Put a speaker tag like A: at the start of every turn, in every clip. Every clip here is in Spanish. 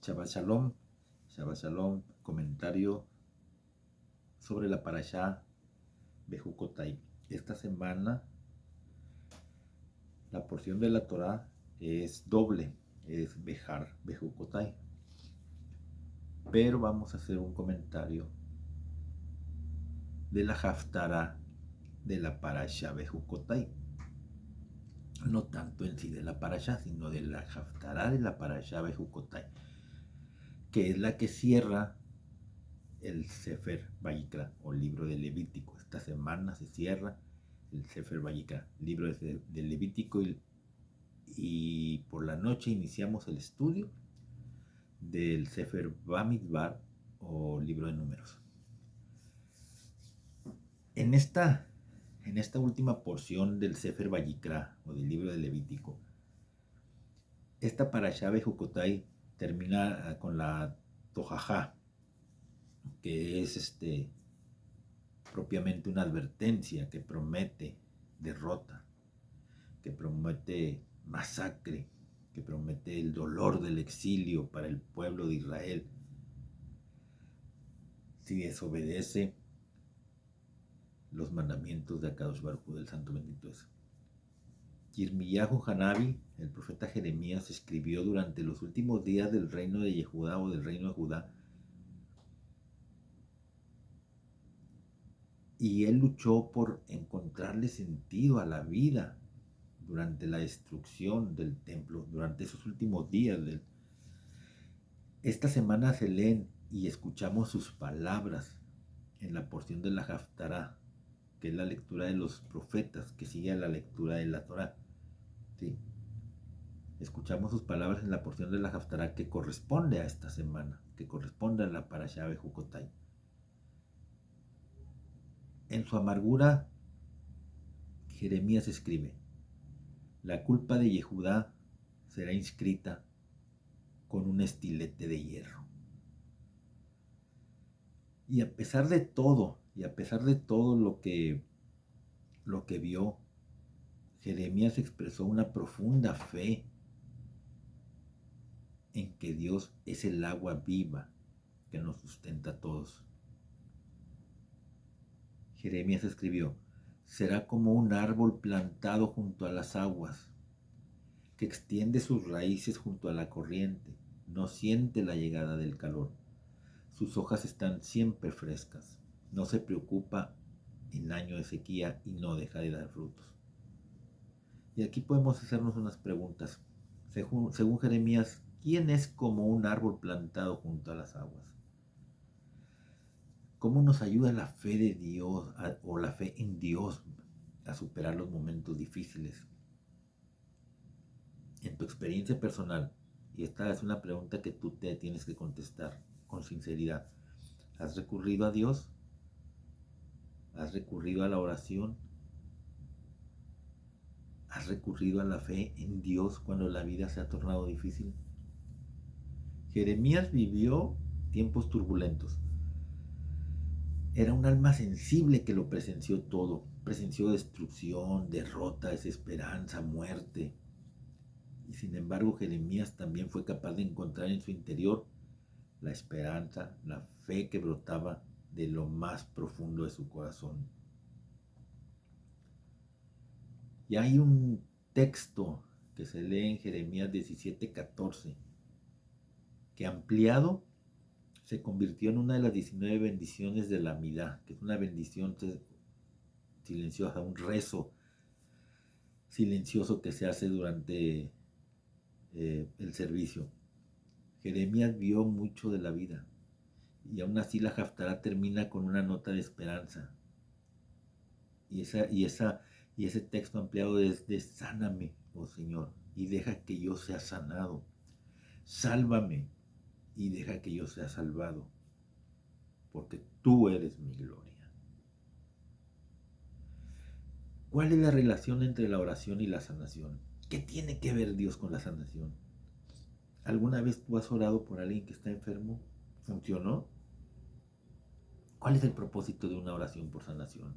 A: Shabbat Shalom, Shabbat Shalom, comentario sobre la parashá Bejucotai. Esta semana la porción de la Torah es doble, es Bejar Bejucotai. Pero vamos a hacer un comentario de la Haftará de la parashá Bejucotai. No tanto en sí de la parashá, sino de la Haftará de la parashá Bejucotai, que es la que cierra el Sefer Vayikra o libro de Levítico. Esta semana se cierra el Sefer Vayikra, libro de Levítico, y por la noche iniciamos el estudio del Sefer Bamidbar o libro de números. En esta última porción del Sefer Vayikra o del libro de Levítico, esta parashá Bejucotai termina con la Tojajá, que es propiamente una advertencia que promete derrota, que promete masacre, que promete el dolor del exilio para el pueblo de Israel si desobedece los mandamientos de Akadosh Baruj Hu, del Santo Bendito es. Yirmiyahu Hanabi, el profeta Jeremías, escribió durante los últimos días del reino de Yehudá o del reino de Judá, y él luchó por encontrarle sentido a la vida durante la destrucción del templo, durante esos últimos días. Esta semana se leen y escuchamos sus palabras en la porción de la Haftará, que es la lectura de los profetas, que sigue a la lectura de la Torá. ¿Sí? Escuchamos sus palabras en la porción de la Haftará que corresponde a esta semana, que corresponde a la parashá Bejucotai. En su amargura, Jeremías escribe: la culpa de Yehudá será inscrita con un estilete de hierro. Y a pesar de todo, lo que vio, Jeremías expresó una profunda fe en que Dios es el agua viva que nos sustenta a todos. Jeremías escribió: será como un árbol plantado junto a las aguas, que extiende sus raíces junto a la corriente, no siente la llegada del calor. Sus hojas están siempre frescas, no se preocupa en año de sequía y no deja de dar frutos. Y aquí podemos hacernos unas preguntas. Según Jeremías, ¿quién es como un árbol plantado junto a las aguas? ¿Cómo nos ayuda la fe de Dios o la fe en Dios a superar los momentos difíciles? En tu experiencia personal, y esta es una pregunta que tú te tienes que contestar con sinceridad, ¿has recurrido a Dios? ¿Has recurrido a la oración? ¿Has recurrido a la fe en Dios cuando la vida se ha tornado difícil? Jeremías vivió tiempos turbulentos. Era un alma sensible que lo presenció todo. Presenció destrucción, derrota, desesperanza, muerte. Y sin embargo, Jeremías también fue capaz de encontrar en su interior la esperanza, la fe que brotaba de lo más profundo de su corazón. Y hay un texto que se lee en Jeremías 17:14, que ampliado se convirtió en una de las 19 bendiciones de la Midá, que es una bendición silenciosa, un rezo silencioso que se hace durante el servicio. Jeremías vio mucho de la vida, y aún así la Haftará termina con una nota de esperanza. Y ese texto ampliado es de: sáname, oh Señor, y deja que yo sea sanado. Sálvame y deja que yo sea salvado, porque tú eres mi gloria. ¿Cuál es la relación entre la oración y la sanación? ¿Qué tiene que ver Dios con la sanación? ¿Alguna vez tú has orado por alguien que está enfermo? ¿Funcionó? ¿Cuál es el propósito de una oración por sanación?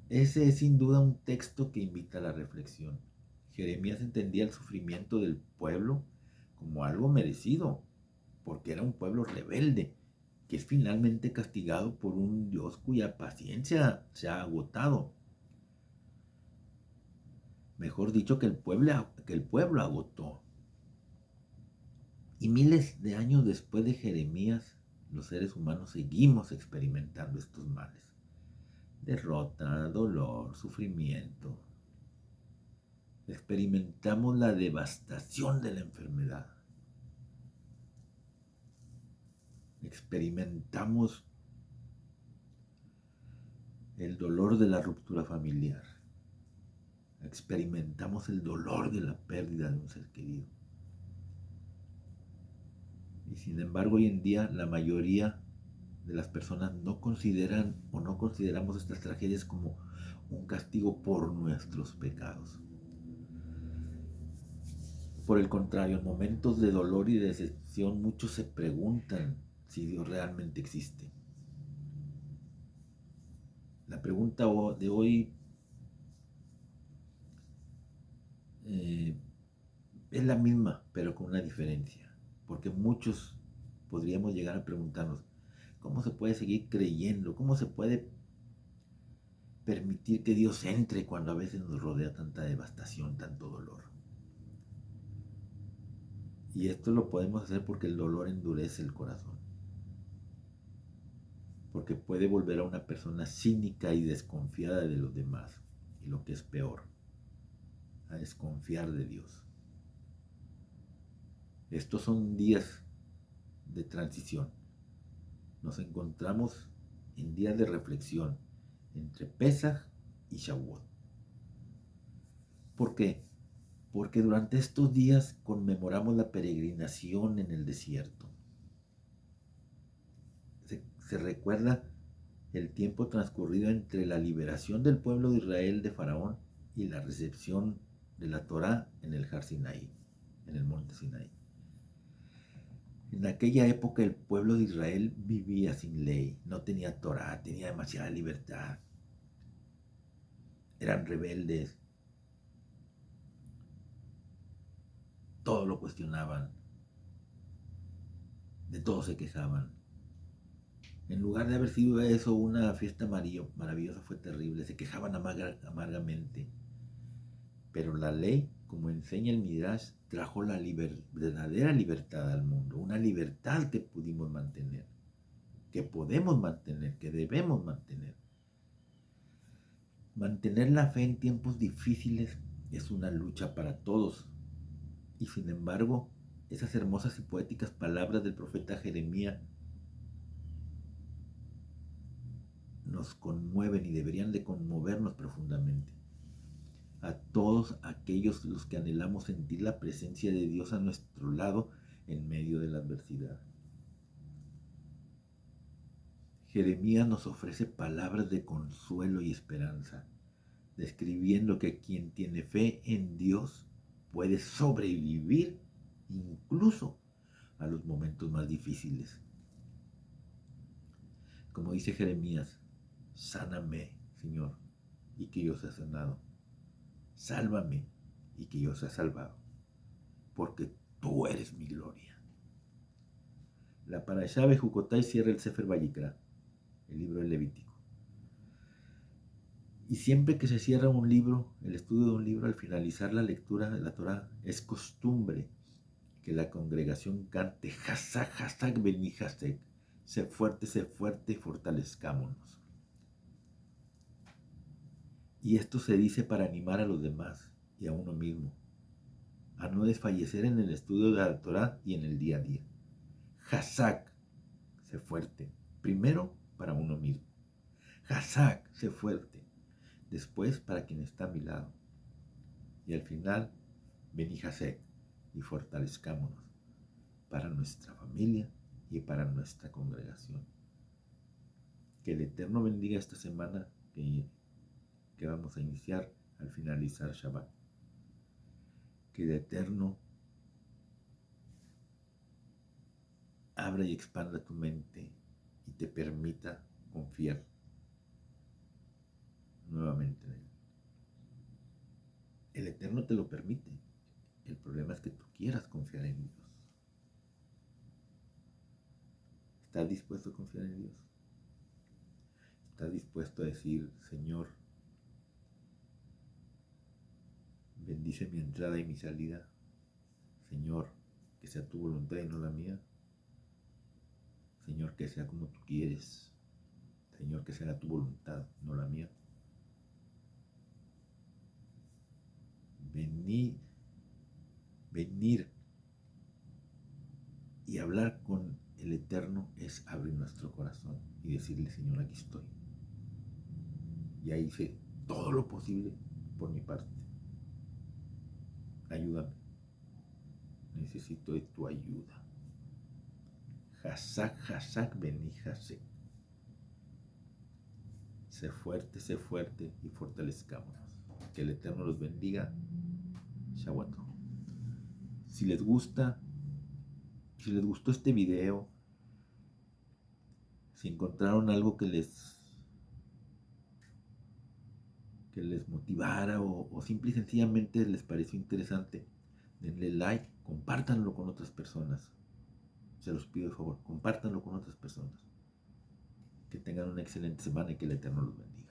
A: Ese es sin duda un texto que invita a la reflexión. Jeremías entendía el sufrimiento del pueblo como algo merecido, porque era un pueblo rebelde, que es finalmente castigado por un Dios cuya paciencia se ha agotado. Mejor dicho, que el pueblo agotó. Y miles de años después de Jeremías, los seres humanos seguimos experimentando estos males. Derrota, dolor, sufrimiento. Experimentamos la devastación de la enfermedad. Experimentamos el dolor de la ruptura familiar. Experimentamos el dolor de la pérdida de un ser querido. Y sin embargo, hoy en día la mayoría de las personas no consideran o no consideramos estas tragedias como un castigo por nuestros pecados. Por el contrario, en momentos de dolor y de decepción, muchos se preguntan si Dios realmente existe. La pregunta de hoy es la misma, pero con una diferencia. Porque muchos podríamos llegar a preguntarnos, ¿cómo se puede seguir creyendo? ¿Cómo se puede permitir que Dios entre cuando a veces nos rodea tanta devastación, tanto dolor? Y esto lo podemos hacer porque el dolor endurece el corazón. Porque puede volver a una persona cínica y desconfiada de los demás. Y lo que es peor, a desconfiar de Dios. Estos son días de transición. Nos encontramos en días de reflexión entre Pesaj y Shavuot. ¿Por qué? Porque durante estos días conmemoramos la peregrinación en el desierto. Se recuerda el tiempo transcurrido entre la liberación del pueblo de Israel de Faraón y la recepción de la Torá en el Har Sinaí, en el monte Sinaí. En aquella época el pueblo de Israel vivía sin ley, no tenía Torá, tenía demasiada libertad. Eran rebeldes, todo lo cuestionaban, de todo se quejaban. En lugar de haber sido eso una fiesta maravillosa, fue terrible, se quejaban amargamente. Pero la ley, como enseña el Midrash, trajo la verdadera libertad al mundo, una libertad que pudimos mantener, que podemos mantener, que debemos mantener. Mantener la fe en tiempos difíciles es una lucha para todos. Y sin embargo, esas hermosas y poéticas palabras del profeta Jeremías nos conmueven y deberían de conmovernos profundamente. A todos aquellos los que anhelamos sentir la presencia de Dios a nuestro lado en medio de la adversidad. Jeremías nos ofrece palabras de consuelo y esperanza, describiendo que quien tiene fe en Dios puede sobrevivir incluso a los momentos más difíciles. Como dice Jeremías, sáname, Señor, y que yo sea sanado. Sálvame y que yo sea salvado, porque tú eres mi gloria. La Parashá Bejucotay cierra el Sefer Vayikra, el libro del Levítico. Y siempre que se cierra un libro, el estudio de un libro, al finalizar la lectura de la Torá, es costumbre que la congregación cante Hazak, Hazak, Beni Hazek. Sé fuerte y fortalezcámonos. Y esto se dice para animar a los demás y a uno mismo a no desfallecer en el estudio de la Torá y en el día a día. Hazak, sé fuerte. Primero para uno mismo. Hazak, sé fuerte. Después para quien está a mi lado. Y al final, Beni Hazek, y fortalezcámonos para nuestra familia y para nuestra congregación. Que el Eterno bendiga esta semana que vamos a iniciar al finalizar Shabbat. Que el Eterno abra y expanda tu mente y te permita confiar nuevamente en Él. El Eterno te lo permite. El problema es que tú quieras confiar en Dios. ¿Estás dispuesto a confiar en Dios? ¿Estás dispuesto a decir, Señor, bendice mi entrada y mi salida? Señor, que sea tu voluntad y no la mía. Señor, que sea como tú quieres. Señor, que sea tu voluntad, no la mía. Venir y hablar con el Eterno es abrir nuestro corazón y decirle, Señor, aquí estoy. Ya hice todo lo posible por mi parte. Ayúdame. Necesito de tu ayuda. Hazak, Beni Hasek. Sé fuerte y fortalezcámonos. Que el Eterno los bendiga. Shabbat. Si les gustó este video, si encontraron algo que les motivara o simple y sencillamente les pareció interesante, denle like, compártanlo con otras personas. Se los pido de favor, compártanlo con otras personas. Que tengan una excelente semana y que el Eterno los bendiga.